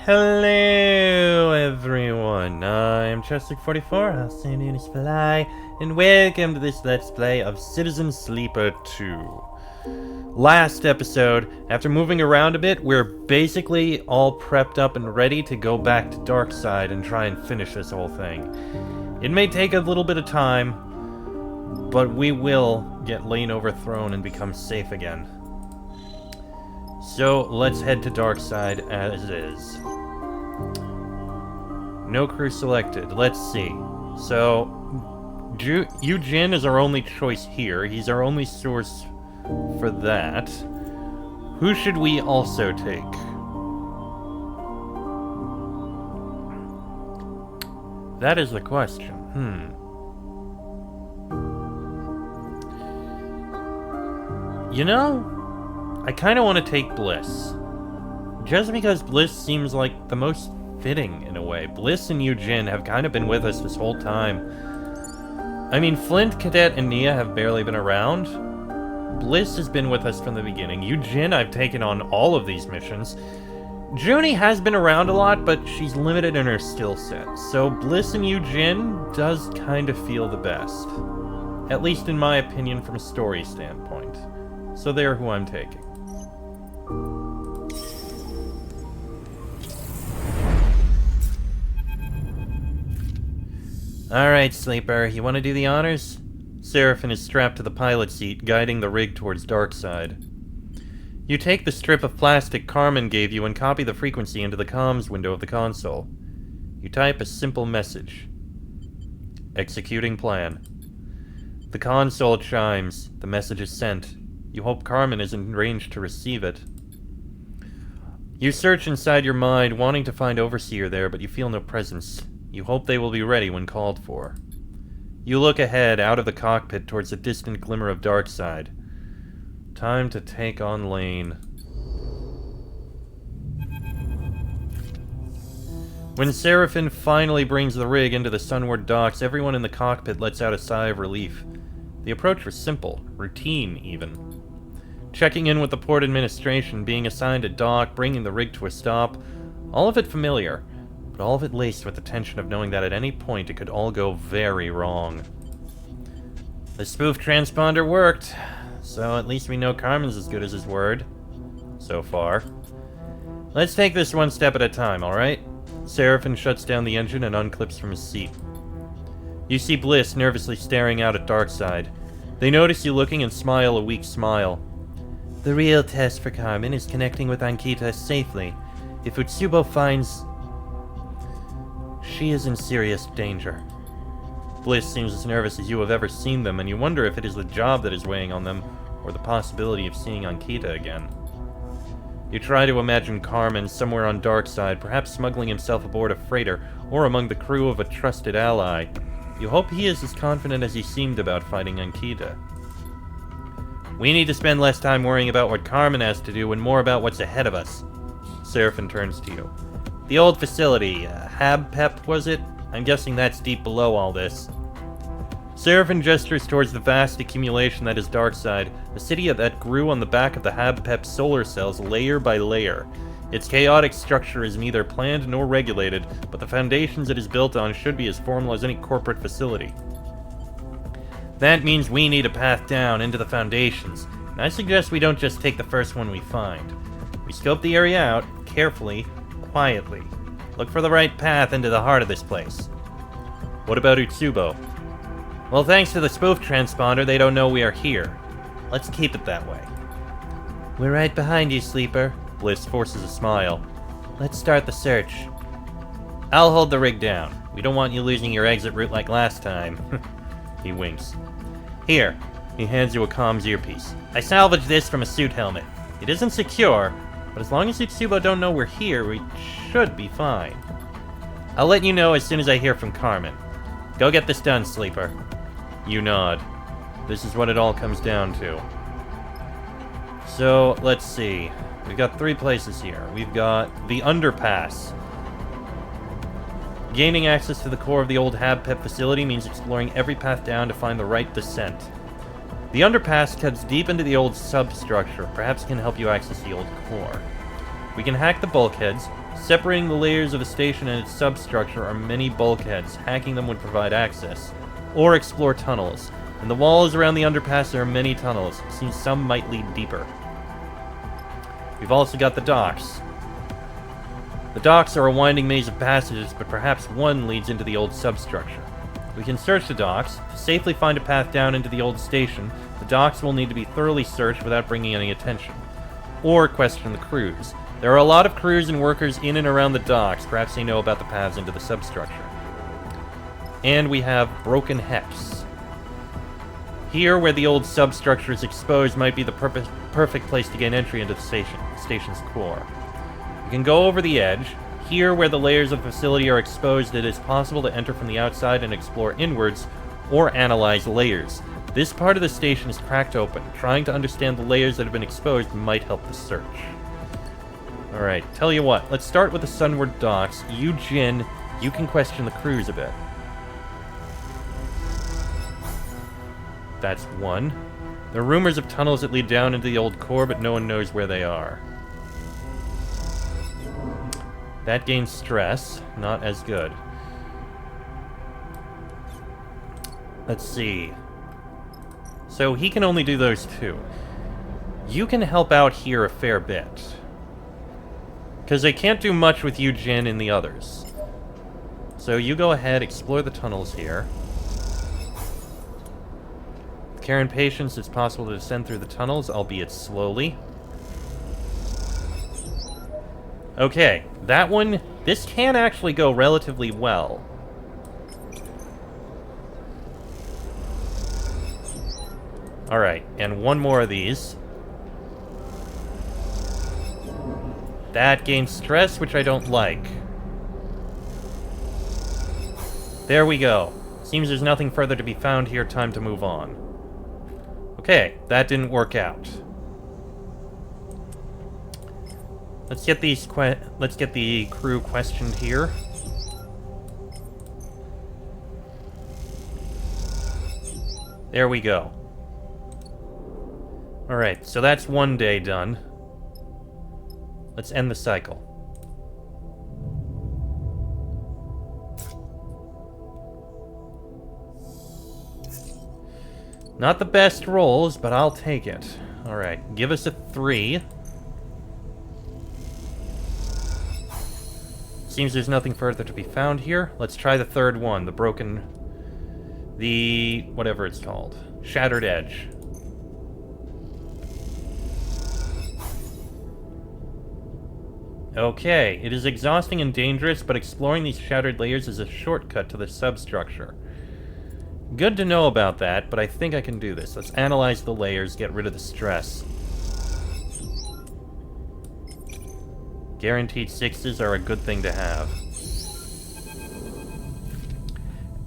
Hello everyone, I'm Chestic44, I'll say in his fly, and welcome to this Let's Play of Citizen Sleeper 2. Last episode, after moving around a bit, we're basically all prepped up and ready to go back to Darkside and try and finish this whole thing. It may take a little bit of time, but we will get Lane overthrown and become safe again. So, let's head to Darkside as is. No crew selected. Let's see. So, Eugene is our only choice here. He's our only source for that. Who should we also take? That is the question. You know, I kind of want to take Bliss. Just because Bliss seems like the most fitting, in a way. Bliss and Eugene have kind of been with us this whole time. I mean, Flint, Cadet, and Nia have barely been around. Bliss has been with us from the beginning. Eugene, I've taken on all of these missions. Junie has been around a lot, but she's limited in her skill set. So Bliss and Eugene does kind of feel the best. At least in my opinion from a story standpoint. So they're who I'm taking. Alright, Sleeper, you want to do the honors? Seraphin is strapped to the pilot seat, guiding the rig towards Darkside. You take the strip of plastic Carmen gave you and copy the frequency into the comms window of the console. You type a simple message. Executing plan. The console chimes. The message is sent. You hope Carmen is in range to receive it. You search inside your mind, wanting to find Overseer there, but you feel no presence. You hope they will be ready when called for. You look ahead, out of the cockpit, towards the distant glimmer of Darkside. Time to take on Lane. When Seraphin finally brings the rig into the sunward docks, everyone in the cockpit lets out a sigh of relief. The approach was simple, routine even. Checking in with the port administration, being assigned a dock, bringing the rig to a stop, all of it familiar. But all of it laced with the tension of knowing that at any point it could all go very wrong. The spoof transponder worked, so at least we know Carmen's as good as his word. So far. Let's take this one step at a time, alright? Seraphin shuts down the engine and unclips from his seat. You see Bliss nervously staring out at Darkside. They notice you looking and smile a weak smile. The real test for Carmen is connecting with Ankita safely. If Utsubo finds... she is in serious danger. Bliss seems as nervous as you have ever seen them, and you wonder if it is the job that is weighing on them, or the possibility of seeing Ankita again. You try to imagine Carmen somewhere on Darkside, perhaps smuggling himself aboard a freighter, or among the crew of a trusted ally. You hope he is as confident as he seemed about fighting Ankita. We need to spend less time worrying about what Carmen has to do and more about what's ahead of us. Seraphin turns to you. The old facility, Habpep, was it? I'm guessing that's deep below all this. Seraphin gestures towards the vast accumulation that is Darkside, a city that grew on the back of the Habpep solar cells layer by layer. Its chaotic structure is neither planned nor regulated, but the foundations it is built on should be as formal as any corporate facility. That means we need a path down into the foundations, and I suggest we don't just take the first one we find. We scope the area out, carefully, quietly. Look for the right path into the heart of this place. What about Utsubo? Well, thanks to the spoof transponder, they don't know we are here. Let's keep it that way. We're right behind you, Sleeper. Bliss forces a smile. Let's start the search. I'll hold the rig down. We don't want you losing your exit route like last time. He winks. Here. He hands you a comms earpiece. I salvaged this from a suit helmet. It isn't secure, but as long as Utsubo don't know we're here, we should be fine. I'll let you know as soon as I hear from Carmen. Go get this done, Sleeper. You nod. This is what it all comes down to. So, let's see. We've got 3 places here. We've got the underpass. Gaining access to the core of the old Habpep facility means exploring every path down to find the right descent. The underpass cuts deep into the old substructure, perhaps can help you access the old core. We can hack the bulkheads. Separating the layers of a station and its substructure are many bulkheads. Hacking them would provide access. Or explore tunnels. In the walls around the underpass there are many tunnels. It seems some might lead deeper. We've also got the docks. The docks are a winding maze of passages, but perhaps one leads into the old substructure. We can search the docks. To safely find a path down into the old station, the docks will need to be thoroughly searched without bringing any attention. Or question the crews. There are a lot of crews and workers in and around the docks. Perhaps they know about the paths into the substructure. And we have Broken Hex. Here, where the old substructure is exposed, might be the perfect place to gain entry into the station's core. You can go over the edge. Here, where the layers of the facility are exposed, it is possible to enter from the outside and explore inwards, or analyze layers. This part of the station is cracked open. Trying to understand the layers that have been exposed might help the search. Alright, tell you what, let's start with the Sunward Docks. You, Jin, you can question the crews a bit. That's one. There are rumors of tunnels that lead down into the old core, but no one knows where they are. That gains stress. Not as good. Let's see. So he can only do those two. You can help out here a fair bit. Because they can't do much with you, Jin, and the others. So you go ahead, explore the tunnels here. With care and patience, it's possible to descend through the tunnels, albeit slowly. Okay, that one, this can actually go relatively well. Alright, and one more of these. That gains stress, which I don't like. There we go. Seems there's nothing further to be found here. Time to move on. Okay, that didn't work out. Let's get the crew questioned here. There we go. Alright, so that's one day done. Let's end the cycle. Not the best rolls, but I'll take it. Alright, give us a 3. Seems there's nothing further to be found here. Let's try the third one, the whatever it's called. Shattered Edge. Okay, it is exhausting and dangerous, but exploring these shattered layers is a shortcut to the substructure. Good to know about that, but I think I can do this. Let's analyze the layers, get rid of the stress. Guaranteed 6s are a good thing to have.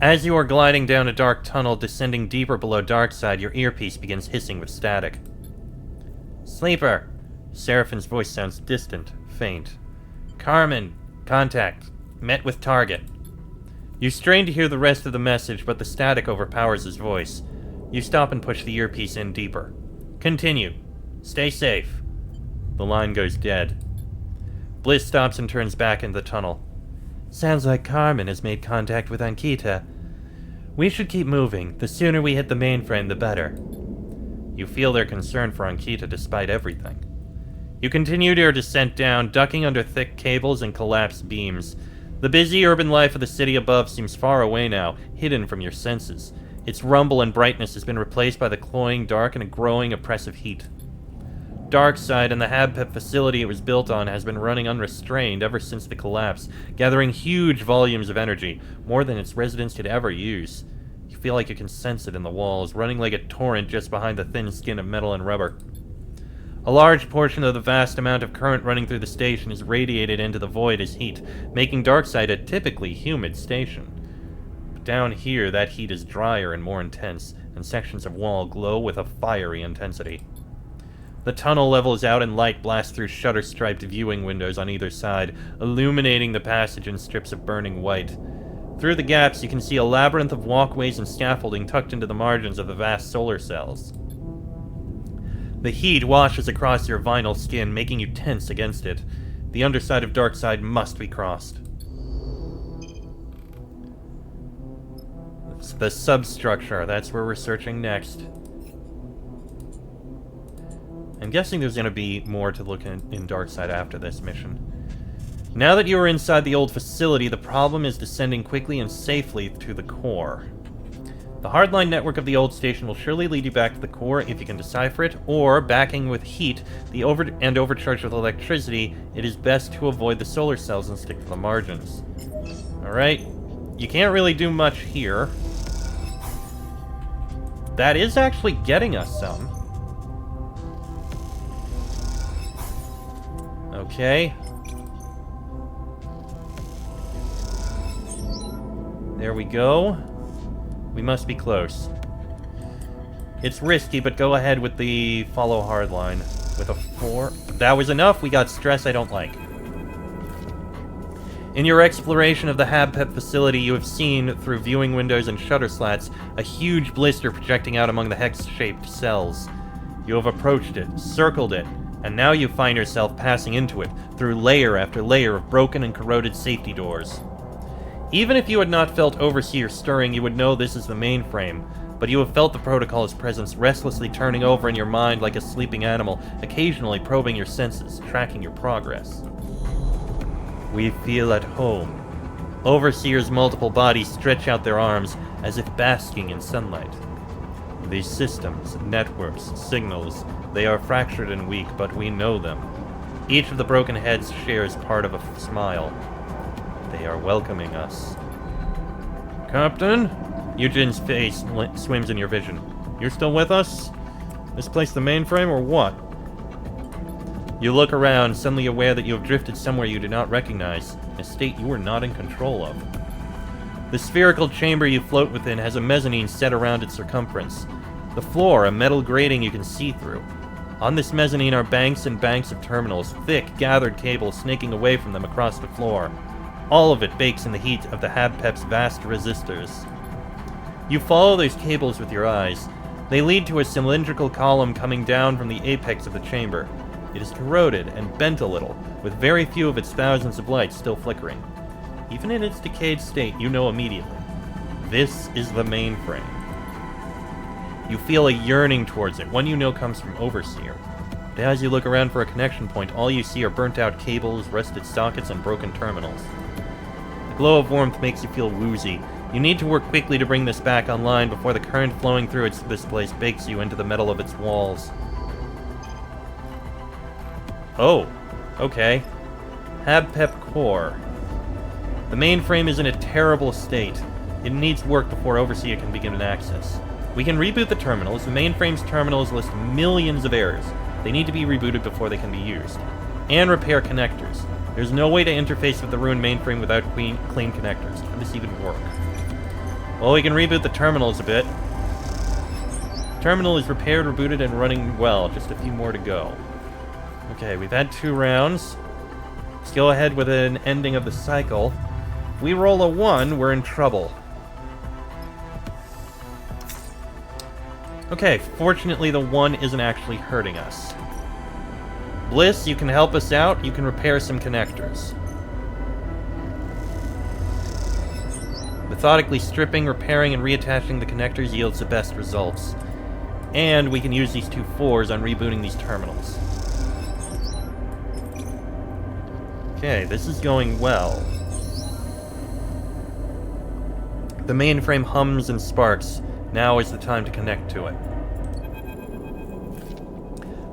As you are gliding down a dark tunnel, descending deeper below Darkside, your earpiece begins hissing with static. Sleeper! Seraphine's voice sounds distant, faint. Carmen, contact. Met with target. You strain to hear the rest of the message, but the static overpowers his voice. You stop and push the earpiece in deeper. Continue. Stay safe. The line goes dead. Bliss stops and turns back into the tunnel. Sounds like Carmen has made contact with Ankita. We should keep moving. The sooner we hit the mainframe, the better. You feel their concern for Ankita despite everything. You continue your descent down, ducking under thick cables and collapsed beams. The busy urban life of the city above seems far away now, hidden from your senses. Its rumble and brightness has been replaced by the cloying dark and a growing oppressive heat. Darkside and the Habpep facility it was built on has been running unrestrained ever since the collapse, gathering huge volumes of energy, more than its residents could ever use. You feel like you can sense it in the walls, running like a torrent just behind the thin skin of metal and rubber. A large portion of the vast amount of current running through the station is radiated into the void as heat, making Darkside a typically humid station. But down here, that heat is drier and more intense, and sections of wall glow with a fiery intensity. The tunnel levels out and light blasts through shutter-striped viewing windows on either side, illuminating the passage in strips of burning white. Through the gaps, you can see a labyrinth of walkways and scaffolding tucked into the margins of the vast solar cells. The heat washes across your vinyl skin, making you tense against it. The underside of Darkside must be crossed. It's the substructure, that's where we're searching next. I'm guessing there's going to be more to look in Darkside after this mission. Now that you are inside the old facility, the problem is descending quickly and safely to the core. The hardline network of the old station will surely lead you back to the core if you can decipher it, or, backing with heat and overcharged with electricity, it is best to avoid the solar cells and stick to the margins. Alright, you can't really do much here. That is actually getting us some. Okay. There we go. We must be close. It's risky, but go ahead with the follow hardline. With a 4. That was enough. We got stress I don't like. In your exploration of the HabPep facility, you have seen, through viewing windows and shutter slats, a huge blister projecting out among the hex-shaped cells. You have approached it, circled it, and now you find yourself passing into it, through layer after layer of broken and corroded safety doors. Even if you had not felt Overseer stirring, you would know this is the mainframe, but you have felt the protocol's presence restlessly turning over in your mind like a sleeping animal, occasionally probing your senses, tracking your progress. We feel at home. Overseer's multiple bodies stretch out their arms, as if basking in sunlight. These systems, networks, signals, they are fractured and weak, but we know them. Each of the broken heads shares part of a smile. They are welcoming us. Captain? Eugene's face swims in your vision. You're still with us? This place the mainframe or what? You look around, suddenly aware that you have drifted somewhere you do not recognize, a state you are not in control of. The spherical chamber you float within has a mezzanine set around its circumference. The floor, a metal grating you can see through. On this mezzanine are banks and banks of terminals, thick, gathered cables snaking away from them across the floor. All of it bakes in the heat of the HabPep's vast resistors. You follow those cables with your eyes. They lead to a cylindrical column coming down from the apex of the chamber. It is corroded and bent a little, with very few of its thousands of lights still flickering. Even in its decayed state, you know immediately. This is the mainframe. You feel a yearning towards it, one you know comes from Overseer. But as you look around for a connection point, all you see are burnt-out cables, rusted sockets, and broken terminals. The glow of warmth makes you feel woozy. You need to work quickly to bring this back online before the current flowing through this place bakes you into the metal of its walls. Oh, okay. HabPep Core. The mainframe is in a terrible state. It needs work before Overseer can begin an access. We can reboot the terminals. The mainframe's terminals list millions of errors. They need to be rebooted before they can be used. And repair connectors. There's no way to interface with the ruined mainframe without clean connectors. Can this even work? Well, we can reboot the terminals a bit. Terminal is repaired, rebooted, and running well. Just a few more to go. Okay, we've had 2 rounds. Let's go ahead with an ending of the cycle. If we roll a 1, we're in trouble. Okay, fortunately the 1 isn't actually hurting us. Bliss, you can help us out. You can repair some connectors. Methodically stripping, repairing, and reattaching the connectors yields the best results. And we can use these 2 4s on rebooting these terminals. Okay, this is going well. The mainframe hums and sparks. Now is the time to connect to it.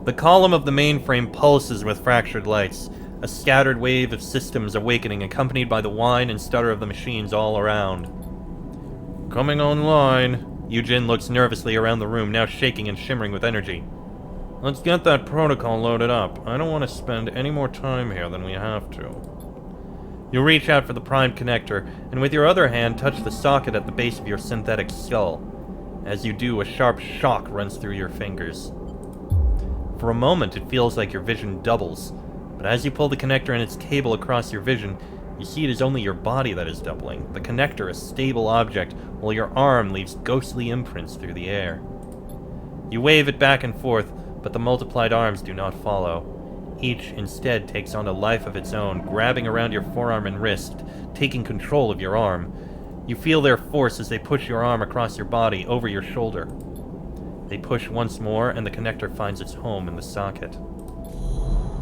The column of the mainframe pulses with fractured lights, a scattered wave of systems awakening, accompanied by the whine and stutter of the machines all around. Coming online. Eugene looks nervously around the room, now shaking and shimmering with energy. Let's get that protocol loaded up. I don't want to spend any more time here than we have to. You reach out for the primed connector, and with your other hand touch the socket at the base of your synthetic skull. As you do, a sharp shock runs through your fingers. For a moment, it feels like your vision doubles, but as you pull the connector and its cable across your vision, you see it is only your body that is doubling, the connector a stable object, while your arm leaves ghostly imprints through the air. You wave it back and forth, but the multiplied arms do not follow. Each instead takes on a life of its own, grabbing around your forearm and wrist, taking control of your arm. You feel their force as they push your arm across your body, over your shoulder. They push once more, and the connector finds its home in the socket.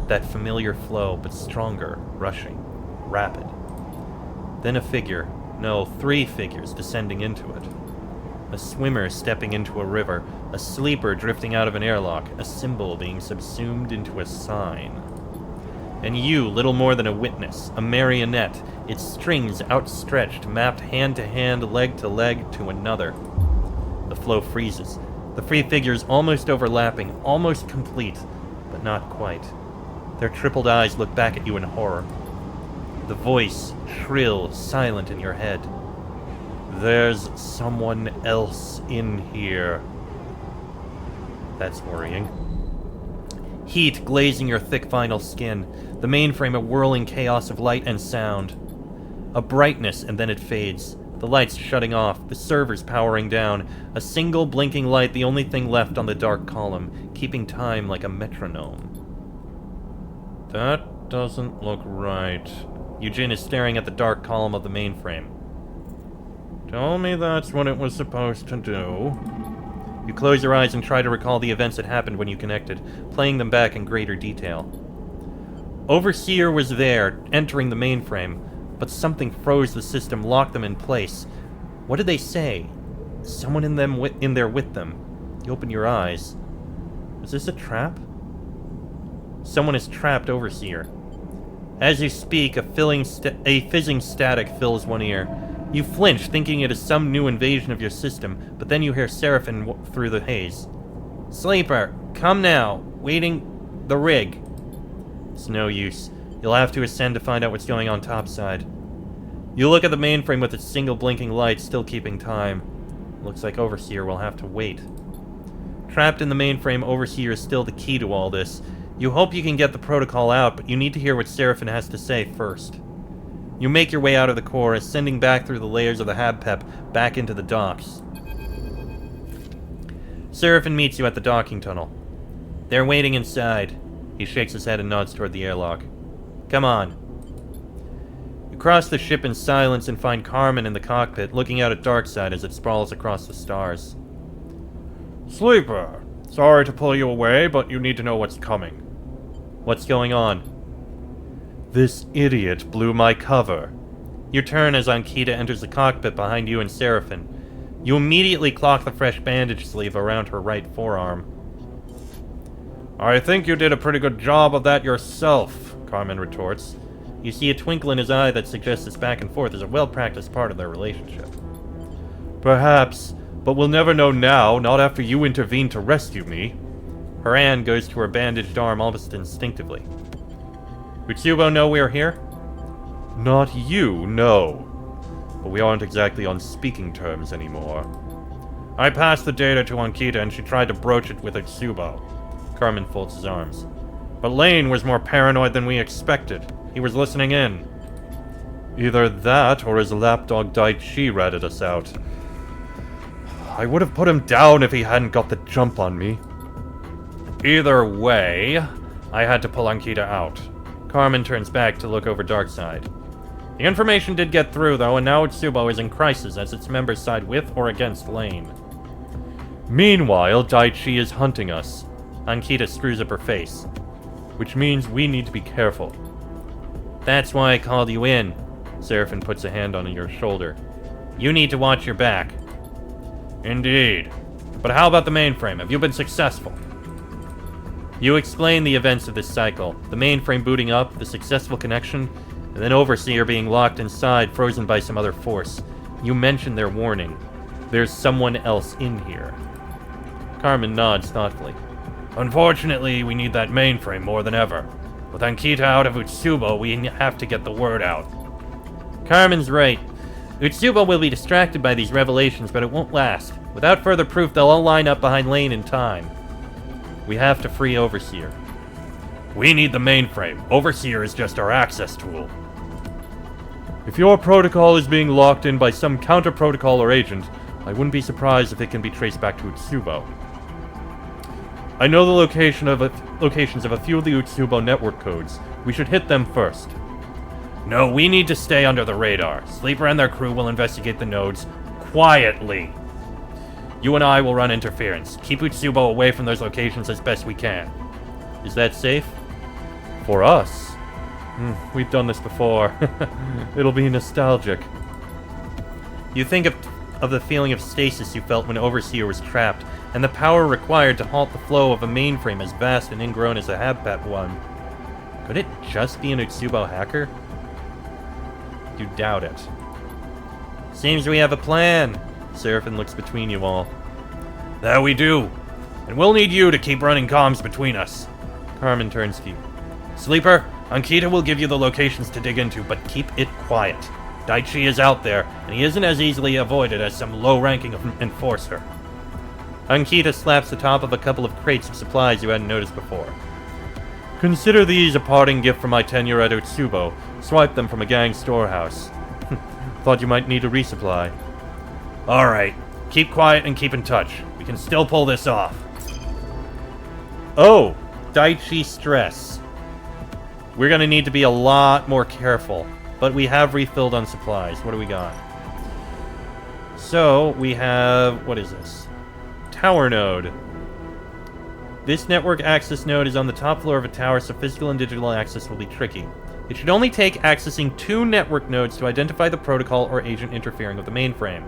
That familiar flow, but stronger, rushing, rapid. Then a figure, no, 3 figures descending into it. A swimmer stepping into a river, a sleeper drifting out of an airlock, a symbol being subsumed into a sign. And you, little more than a witness, a marionette, its strings outstretched, mapped hand to hand, leg to leg, to another. The flow freezes, the 3 figures almost overlapping, almost complete, but not quite. Their tripled eyes look back at you in horror. The voice, shrill, silent in your head. There's someone else in here. That's worrying. Heat glazing your thick vinyl skin, the mainframe a whirling chaos of light and sound. A brightness, and then it fades. The lights shutting off, the servers powering down. A single blinking light, the only thing left on the dark column, keeping time like a metronome. That doesn't look right. Eugene is staring at the dark column of the mainframe. Tell me that's what it was supposed to do. You close your eyes and try to recall the events that happened when you connected, playing them back in greater detail. Overseer was there, entering the mainframe, but something froze the system, locked them in place. What did they say? Someone in there with them. You open your eyes. Is this a trap? Someone has trapped Overseer. As you speak, a fizzing static fills one ear. You flinch, thinking it is some new invasion of your system, but then you hear Seraphin through the haze. Sleeper, come now. Waiting the rig. It's no use. You'll have to ascend to find out what's going on topside. You look at the mainframe with its single blinking light still keeping time. Looks like Overseer will have to wait. Trapped in the mainframe, Overseer is still the key to all this. You hope you can get the protocol out, but you need to hear what Seraphin has to say first. You make your way out of the core, ascending back through the layers of the Habpep, back into the docks. Seraphin meets you at the docking tunnel. They're waiting inside. He shakes his head and nods toward the airlock. Come on. You cross the ship in silence and find Carmen in the cockpit, looking out at Darkside as it sprawls across the stars. Sleeper, sorry to pull you away, but you need to know what's coming. What's going on? This idiot blew my cover. You turn as Ankita enters the cockpit behind you and Seraphin. You immediately clock the fresh bandage sleeve around her right forearm. I think you did a pretty good job of that yourself, Carmen retorts. You see a twinkle in his eye that suggests this back and forth is a well-practiced part of their relationship. Perhaps, but we'll never know now, not after you intervene to rescue me. Her hand goes to her bandaged arm almost instinctively. Utsubo know we're here? Not you, no. But we aren't exactly on speaking terms anymore. I passed the data to Ankita and she tried to broach it with Utsubo. Carmen folds his arms. But Lane was more paranoid than we expected. He was listening in. Either that or his lapdog Daichi ratted us out. I would have put him down if he hadn't got the jump on me. Either way, I had to pull Ankita out. Carmen turns back to look over Darkside. The information did get through, though, and now Utsubo is in crisis as its members side with or against Lane. Meanwhile, Daichi is hunting us. Ankita screws up her face. Which means we need to be careful. That's why I called you in. Seraphin puts a hand on your shoulder. You need to watch your back. Indeed. But how about the mainframe? Have you been successful? You explain the events of this cycle. The mainframe booting up, the successful connection, and then Overseer being locked inside, frozen by some other force. You mention their warning. There's someone else in here. Carmen nods thoughtfully. Unfortunately, we need that mainframe more than ever. With Ankita out of Utsubo, we have to get the word out. Carmen's right. Utsubo will be distracted by these revelations, but it won't last. Without further proof, they'll all line up behind Lane in time. We have to free Overseer. We need the mainframe. Overseer is just our access tool. If your protocol is being locked in by some counter-protocol or agent, I wouldn't be surprised if it can be traced back to Utsubo. I know the locations of a few of the Utsubo network codes. We should hit them first. No, we need to stay under the radar. Sleeper and their crew will investigate the nodes quietly. You and I will run interference. Keep Utsubo away from those locations as best we can. Is that safe? For us? We've done this before. It'll be nostalgic. You think of the feeling of stasis you felt when Overseer was trapped, and the power required to halt the flow of a mainframe as vast and ingrown as a Habbat one. Could it just be an Utsubo hacker? You doubt it. Seems we have a plan. Seraphin looks between you all. That we do. And we'll need you to keep running comms between us. Carmen turns to you. Sleeper, Ankita will give you the locations to dig into, but keep it quiet. Daichi is out there, and he isn't as easily avoided as some low-ranking enforcer. Ankita slaps the top of a couple of crates of supplies you hadn't noticed before. Consider these a parting gift for my tenure at Utsubo. Swipe them from a gang storehouse. Thought you might need a resupply. Alright, keep quiet and keep in touch. We can still pull this off. Oh, Daichi stress. We're gonna need to be a lot more careful. But we have refilled on supplies. What do we got? So, we have... what is this? Tower node. This network access node is on the top floor of a tower, so physical and digital access will be tricky. It should only take accessing 2 network nodes to identify the protocol or agent interfering with the mainframe.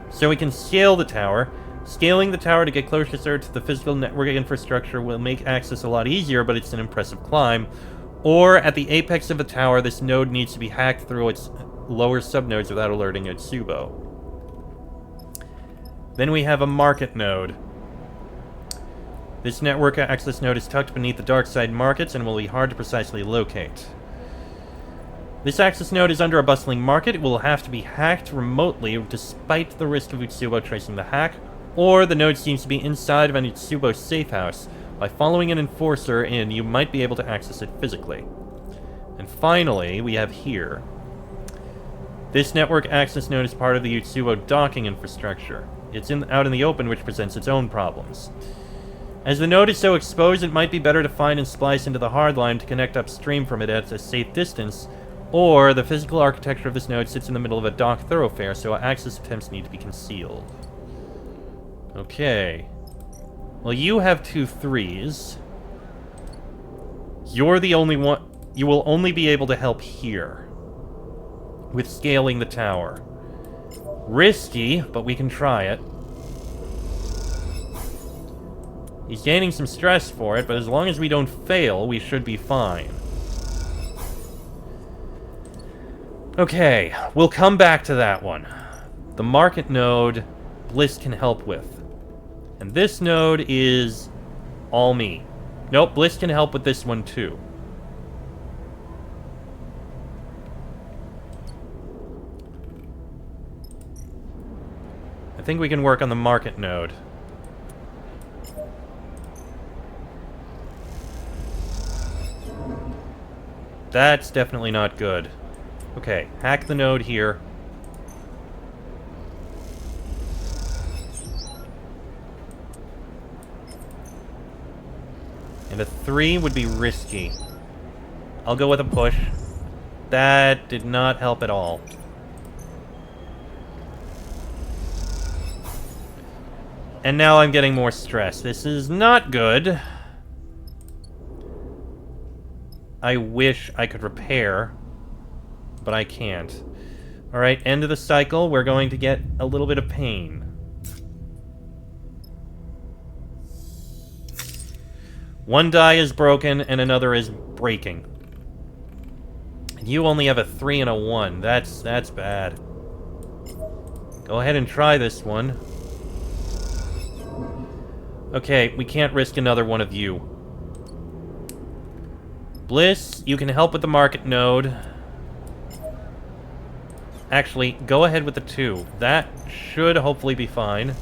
So we can scale the tower. Scaling the tower to get closer to the physical network infrastructure will make access a lot easier, but it's an impressive climb. Or, at the apex of the tower, this node needs to be hacked through its lower subnodes without alerting Utsubo. Then we have a market node. This network access node is tucked beneath the Darkside markets and will be hard to precisely locate. This access node is under a bustling market. It will have to be hacked remotely despite the risk of Utsubo tracing the hack, or the node seems to be inside of an Utsubo safe house. By following an enforcer in, you might be able to access it physically. And finally, we have here. This network access node is part of the Utsubo docking infrastructure. It's out in the open, which presents its own problems. As the node is so exposed, it might be better to find and splice into the hardline to connect upstream from it at a safe distance, or the physical architecture of this node sits in the middle of a dock thoroughfare, so access attempts need to be concealed. Okay. Well, you have 2 3s. You're the only one... You will only be able to help here. With scaling the tower. Risky, but we can try it. He's gaining some stress for it, but as long as we don't fail, we should be fine. Okay, we'll come back to that one. The market node, Bliss can help with. And this node is all me. Nope, Bliss can help with this one too. I think we can work on the market node. That's definitely not good. Okay, hack the node here. And a 3 would be risky. I'll go with a push. That did not help at all. And now I'm getting more stress. This is not good. I wish I could repair, but I can't. Alright, end of the cycle. We're going to get a little bit of pain. One die is broken, and another is breaking. And you only have a 3 and a 1. That's bad. Go ahead and try this one. Okay, we can't risk another one of you. Bliss, you can help with the market node. Actually, go ahead with the 2. That should hopefully be fine.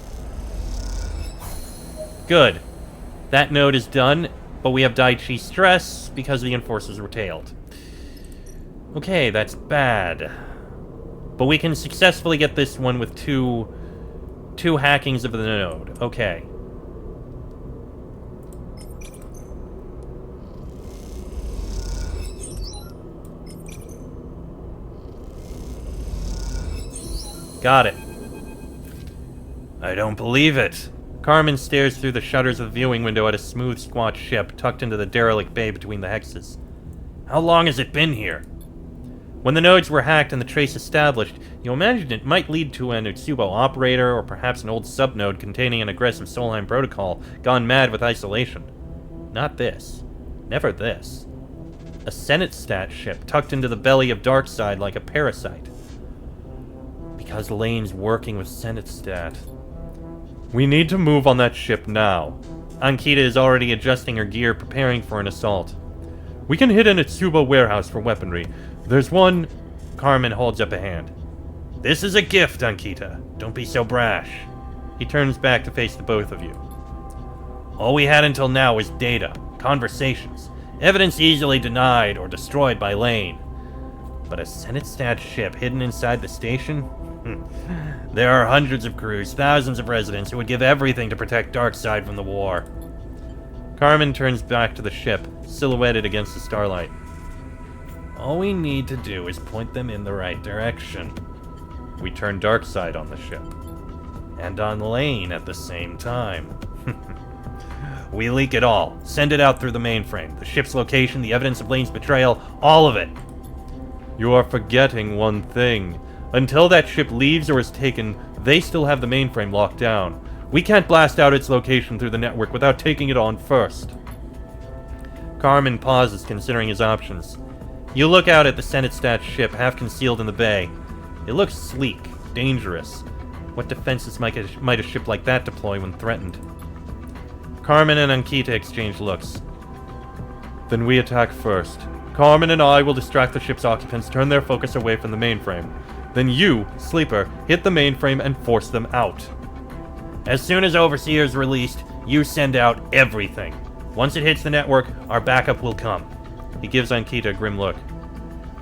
Good. That node is done, but we have Daichi stress because the enforcers were tailed. Okay, that's bad. But we can successfully get this one with two hackings of the node. Okay. Got it. I don't believe it. Carmen stares through the shutters of the viewing window at a smooth, squat ship tucked into the derelict bay between the hexes. How long has it been here? When the nodes were hacked and the trace established, you imagined it might lead to an Utsubo operator or perhaps an old subnode containing an aggressive Solheim protocol gone mad with isolation. Not this. Never this. A Senate stat ship tucked into the belly of Darkside like a parasite. Because Lane's working with Senate stat. We need to move on that ship now. Ankita is already adjusting her gear, preparing for an assault. We can hit an Utsubo warehouse for weaponry. There's one... Carmen holds up a hand. This is a gift, Ankita. Don't be so brash. He turns back to face the both of you. All we had until now was data, conversations, evidence easily denied or destroyed by Lane. But a Senate stat ship hidden inside the station? There are hundreds of crews, thousands of residents who would give everything to protect Darkside from the war. Carmen turns back to the ship, silhouetted against the starlight. All we need to do is point them in the right direction. We turn Darkside on the ship. And on Lane at the same time. We leak it all. Send it out through the mainframe. The ship's location, the evidence of Lane's betrayal, all of it. You are forgetting one thing. Until that ship leaves or is taken, they still have the mainframe locked down. We can't blast out its location through the network without taking it on first. Carmen pauses, considering his options. You look out at the Senate stat ship, half concealed in the bay. It looks sleek, dangerous. What defenses might a ship like that deploy when threatened? Carmen and Ankita exchange looks. Then we attack first. Carmen and I will distract the ship's occupants, turn their focus away from the mainframe. Then you, Sleeper, hit the mainframe and force them out. As soon as Overseer is released, you send out everything. Once it hits the network, our backup will come. He gives Ankita a grim look.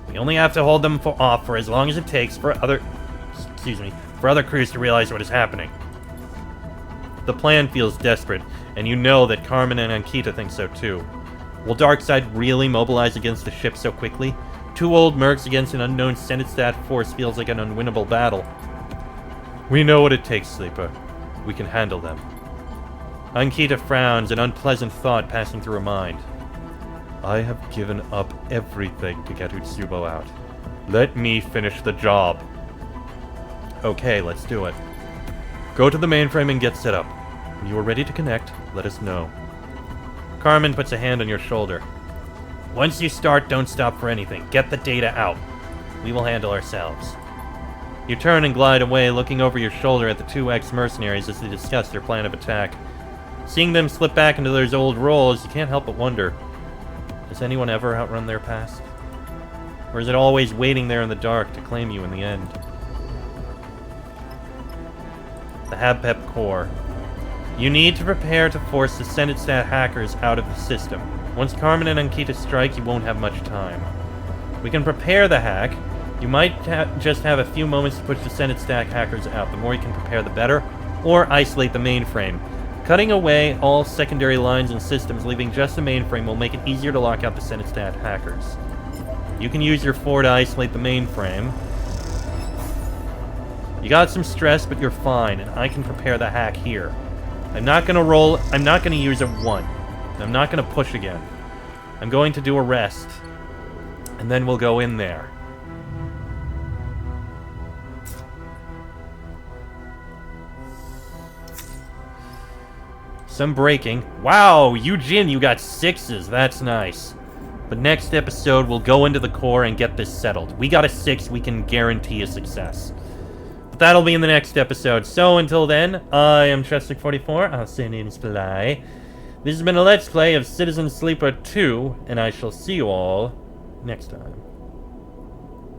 We only have to hold them off for as long as it takes for other crews to realize what is happening. The plan feels desperate, and you know that Carmen and Ankita think so too. Will Darkside really mobilize against the ship so quickly? Two old mercs against an unknown Senate stat force feels like an unwinnable battle. We know what it takes, Sleeper. We can handle them. Ankita frowns, an unpleasant thought passing through her mind. I have given up everything to get Utsubo out. Let me finish the job. Okay, let's do it. Go to the mainframe and get set up. When you are ready to connect, let us know. Carmen puts a hand on your shoulder. Once you start, don't stop for anything. Get the data out. We will handle ourselves. You turn and glide away, looking over your shoulder at the two ex-mercenaries as they discuss their plan of attack. Seeing them slip back into their old roles, you can't help but wonder, has anyone ever outrun their past? Or is it always waiting there in the dark to claim you in the end? The Habpep Core. You need to prepare to force the Senate stat hackers out of the system. Once Carmen and Ankita strike, you won't have much time. We can prepare the hack. You might just have a few moments to push the Senate stat hackers out. The more you can prepare, the better. Or isolate the mainframe. Cutting away all secondary lines and systems, leaving just the mainframe, will make it easier to lock out the Senate stat hackers. You can use your 4 to isolate the mainframe. You got some stress, but you're fine, and I can prepare the hack here. I'm not gonna use a 1. I'm not gonna push again. I'm going to do a rest. And then we'll go in there. Some breaking. Wow, Eugene, you got 6s. That's nice. But next episode, we'll go into the core and get this settled. We got a 6, we can guarantee a success. But that'll be in the next episode. So until then, I am Chestic44. I'll say names play. This has been a Let's Play of Citizen Sleeper 2, and I shall see you all next time.